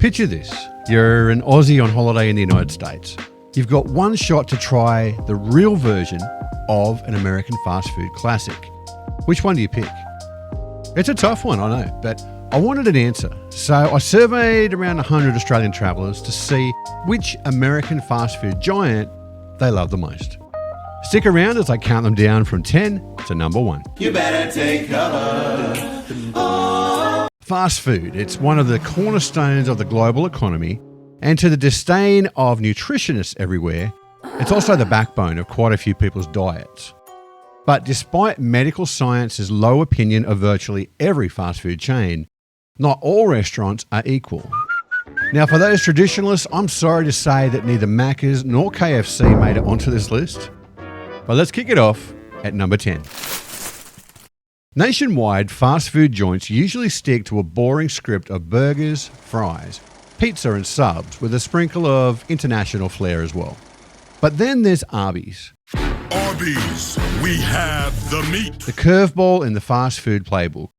Picture this. You're an Aussie on holiday in the United States. You've got one shot to try the real version of an American fast food classic. Which one do you pick? It's a tough one, I know, but I wanted an answer. So I surveyed around 100 Australian travellers to see which American fast food giant they love the most. Stick around as I count them down from 10 to number 1. You better take cover. Oh. Fast food. It's one of the cornerstones of the global economy, and to the disdain of nutritionists everywhere, it's also the backbone of quite a few people's diets. But despite medical science's low opinion of virtually every fast food chain, not all restaurants are equal. Now, for those traditionalists, I'm sorry to say that neither Macca's nor KFC made it onto this list. But let's kick it off at number 10. Nationwide, fast food joints usually stick to a boring script of burgers, fries, pizza and subs with a sprinkle of international flair as well. But then there's Arby's. Arby's, we have the meat. The curveball in the fast food playbook.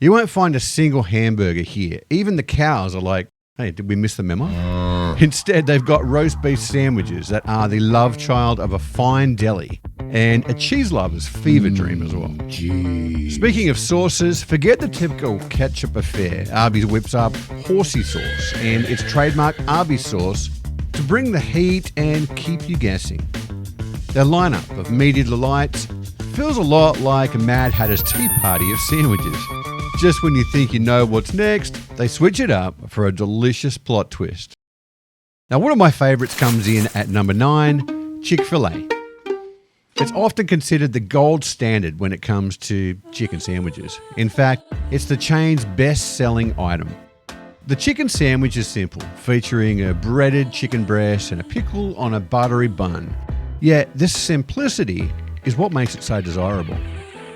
You won't find a single hamburger here. Even the cows are like, hey, did we miss the memo? Instead, they've got roast beef sandwiches that are the love child of a fine deli and a cheese lover's fever dream as well. Geez. Speaking of sauces, forget the typical ketchup affair. Arby's whips up horsey sauce and its trademark Arby sauce to bring the heat and keep you guessing. Their lineup of meaty delights feels a lot like a Mad Hatter's Tea Party of sandwiches. Just when you think you know what's next, they switch it up for a delicious plot twist. Now, one of my favourites comes in at number 9, Chick-fil-A. It's often considered the gold standard when it comes to chicken sandwiches. In fact, it's the chain's best-selling item. The chicken sandwich is simple, featuring a breaded chicken breast and a pickle on a buttery bun. Yet, this simplicity is what makes it so desirable.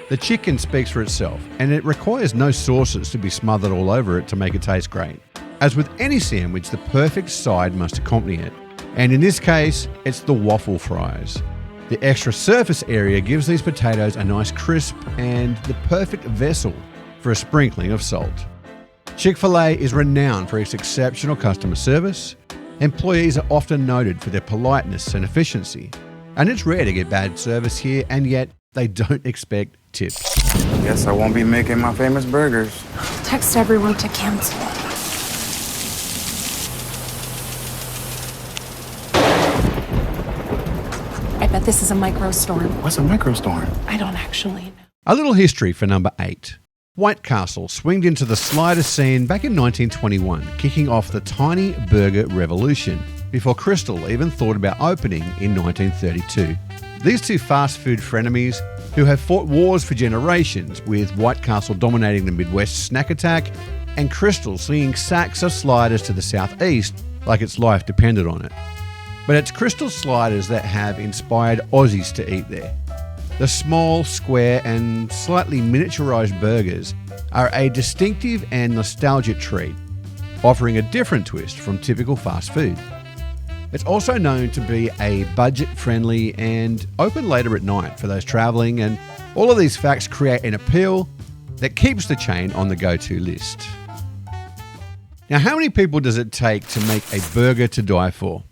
The chicken speaks for itself, and it requires no sauces to be smothered all over it to make it taste great. As with any sandwich, the perfect side must accompany it. And in this case, it's the waffle fries. The extra surface area gives these potatoes a nice crisp and the perfect vessel for a sprinkling of salt. Chick-fil-A is renowned for its exceptional customer service. Employees are often noted for their politeness and efficiency. And it's rare to get bad service here, and yet they don't expect tips. Guess I won't be making my famous burgers. Text everyone to cancel. I bet this is a microstorm. What's a microstorm? I don't actually know. A little history for number 8. White Castle swinged into the slider scene back in 1921, kicking off the tiny burger revolution, before Crystal even thought about opening in 1932. These two fast food frenemies, who have fought wars for generations, with White Castle dominating the Midwest snack attack and Crystal slinging sacks of sliders to the southeast like its life depended on it. But it's Crystal sliders that have inspired Aussies to eat there. The small, square and slightly miniaturized burgers are a distinctive and nostalgic treat, offering a different twist from typical fast food. It's also known to be a budget-friendly and open later at night for those travelling, and all of these facts create an appeal that keeps the chain on the go-to list. Now, how many people does it take to make a burger to die for?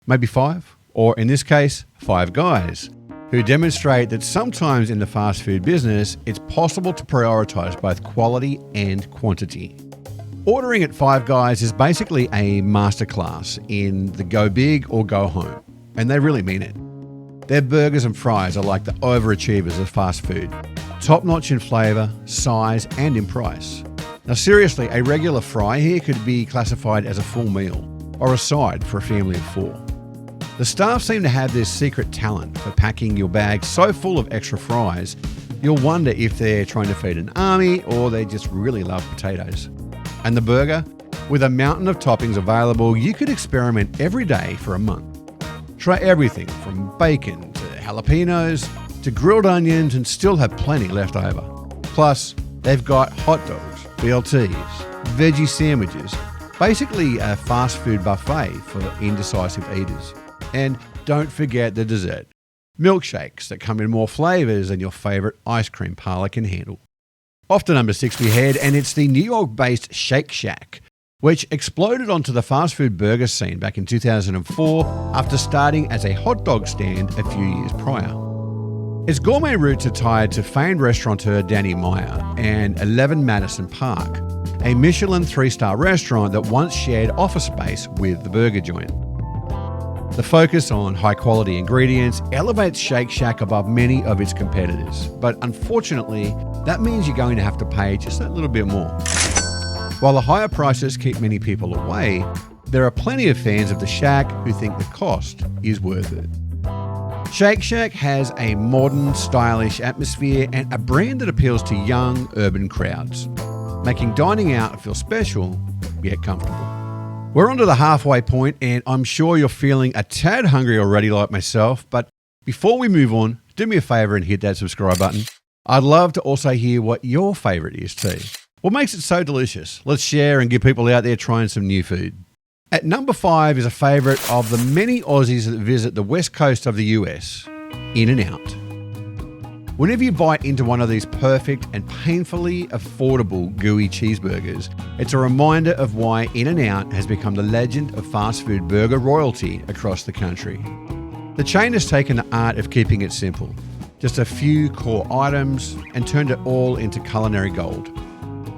Maybe 5? Or in this case, 5 guys, who demonstrate that sometimes in the fast food business, it's possible to prioritise both quality and quantity. Ordering at Five Guys is basically a masterclass in the go big or go home, and they really mean it. Their burgers and fries are like the overachievers of fast food, top-notch in flavour, size and in price. Now seriously, a regular fry here could be classified as a full meal, or a side for a family of 4. The staff seem to have this secret talent for packing your bag so full of extra fries, you'll wonder if they're trying to feed an army or they just really love potatoes. And the burger? With a mountain of toppings available, you could experiment every day for a month. Try everything from bacon to jalapenos to grilled onions and still have plenty left over. Plus, they've got hot dogs, BLTs, veggie sandwiches, basically a fast food buffet for indecisive eaters. And don't forget the dessert. Milkshakes that come in more flavours than your favourite ice cream parlour can handle. Off to number 6 we head, and it's the New York-based Shake Shack, which exploded onto the fast food burger scene back in 2004 after starting as a hot dog stand a few years prior. Its gourmet roots are tied to famed restaurateur Danny Meyer and 11 Madison Park, a Michelin 3-star restaurant that once shared office space with the burger joint. The focus on high-quality ingredients elevates Shake Shack above many of its competitors, but unfortunately, that means you're going to have to pay just that little bit more. While the higher prices keep many people away, there are plenty of fans of the Shack who think the cost is worth it. Shake Shack has a modern, stylish atmosphere and a brand that appeals to young, urban crowds, making dining out feel special, yet comfortable. We're onto the halfway point, and I'm sure you're feeling a tad hungry already like myself, but before we move on, do me a favor and hit that subscribe button. I'd love to also hear what your favorite is too. What makes it so delicious? Let's share and get people out there trying some new food. At number 5 is a favorite of the many Aussies that visit the west coast of the US, In-N-Out. Whenever you bite into one of these perfect and painfully affordable gooey cheeseburgers, it's a reminder of why In-N-Out has become the legend of fast food burger royalty across the country. The chain has taken the art of keeping it simple, just a few core items, and turned it all into culinary gold.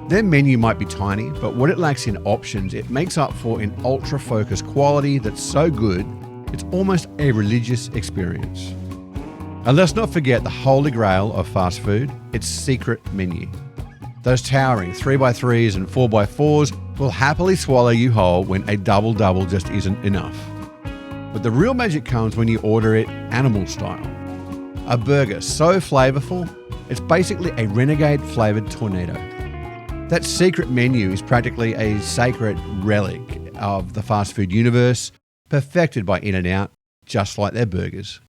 Their menu might be tiny, but what it lacks in options, it makes up for in ultra-focused quality that's so good, it's almost a religious experience. And let's not forget the holy grail of fast food, its secret menu. Those towering 3x3s and 4x4s will happily swallow you whole when a double-double just isn't enough. But the real magic comes when you order it animal style. A burger so flavorful, it's basically a renegade-flavored tornado. That secret menu is practically a sacred relic of the fast food universe, perfected by In-N-Out, just like their burgers.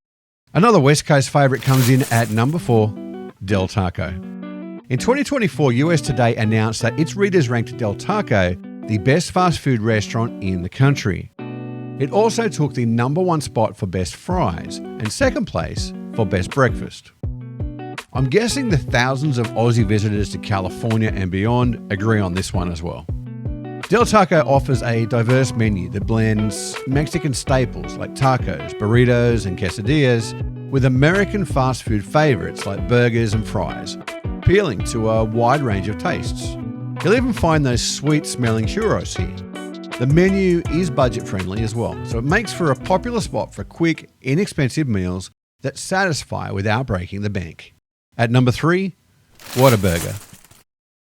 Another West Coast favourite comes in at number 4, Del Taco. In 2024, US Today announced that its readers ranked Del Taco the best fast food restaurant in the country. It also took the number 1 spot for best fries and second place for best breakfast. I'm guessing the thousands of Aussie visitors to California and beyond agree on this one as well. Del Taco offers a diverse menu that blends Mexican staples like tacos, burritos, and quesadillas with American fast food favorites like burgers and fries, appealing to a wide range of tastes. You'll even find those sweet-smelling churros here. The menu is budget-friendly as well, so it makes for a popular spot for quick, inexpensive meals that satisfy without breaking the bank. At number 3, Whataburger.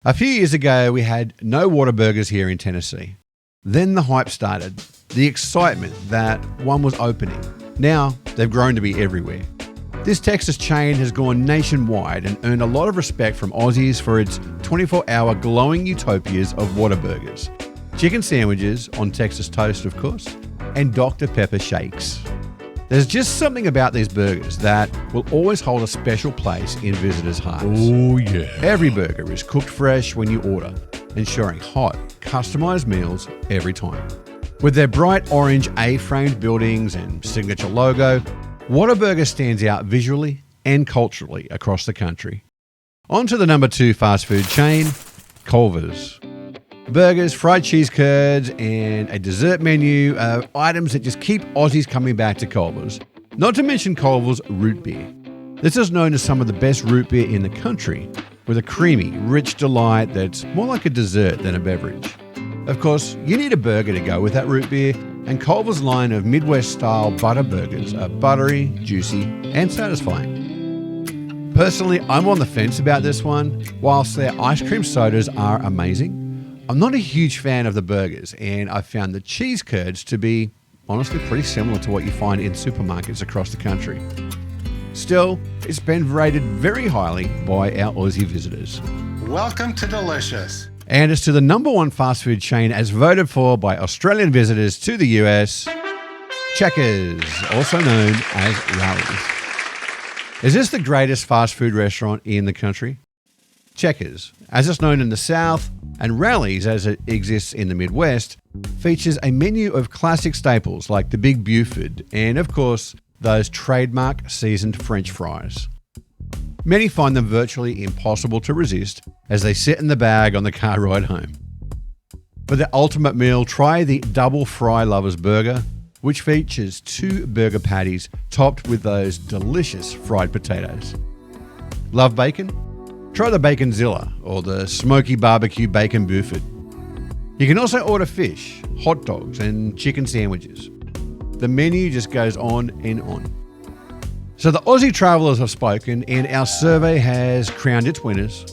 A few years ago, we had no Whataburgers here in Tennessee. Then the hype started, the excitement that one was opening. Now, they've grown to be everywhere. This Texas chain has gone nationwide and earned a lot of respect from Aussies for its 24-hour glowing utopias of Whataburgers, chicken sandwiches on Texas toast, of course, and Dr. Pepper shakes. There's just something about these burgers that will always hold a special place in visitors' hearts. Oh, yeah. Every burger is cooked fresh when you order, ensuring hot, customized meals every time. With their bright orange A-framed buildings and signature logo, Whataburger stands out visually and culturally across the country. On to the number 2 fast food chain, Culver's. Burgers, fried cheese curds, and a dessert menu are items that just keep Aussies coming back to Culver's. Not to mention Culver's root beer. This is known as some of the best root beer in the country, with a creamy, rich delight that's more like a dessert than a beverage. Of course, you need a burger to go with that root beer, and Culver's line of Midwest-style butter burgers are buttery, juicy, and satisfying. Personally, I'm on the fence about this one. Whilst their ice cream sodas are amazing, I'm not a huge fan of the burgers, and I found the cheese curds to be honestly pretty similar to what you find in supermarkets across the country. Still, it's been rated very highly by our Aussie visitors. Welcome to Delicious. And as to the number 1 fast food chain as voted for by Australian visitors to the US, Checkers, also known as Rally's. Is this the greatest fast food restaurant in the country? Checkers, as it's known in the South, and Rally's, as it exists in the Midwest, features a menu of classic staples like the Big Buford and, of course, those trademark seasoned French fries. Many find them virtually impossible to resist as they sit in the bag on the car ride home. For the ultimate meal, try the Double Fry Lovers Burger, which features 2 burger patties topped with those delicious fried potatoes. Love bacon? Try the Baconzilla or the Smoky Barbecue Bacon Buford. You can also order fish, hot dogs, and chicken sandwiches. The menu just goes on and on. So the Aussie travellers have spoken, and our survey has crowned its winners.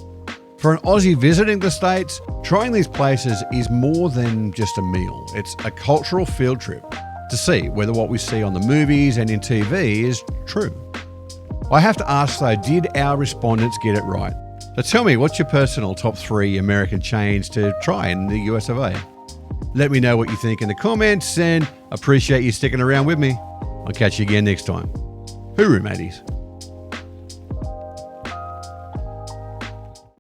For an Aussie visiting the States, trying these places is more than just a meal. It's a cultural field trip to see whether what we see on the movies and in TV is true. I have to ask though, did our respondents get it right? So tell me, what's your personal top 3 American chains to try in the US of A? Let me know what you think in the comments, and appreciate you sticking around with me. I'll catch you again next time. Hooroo, mateys.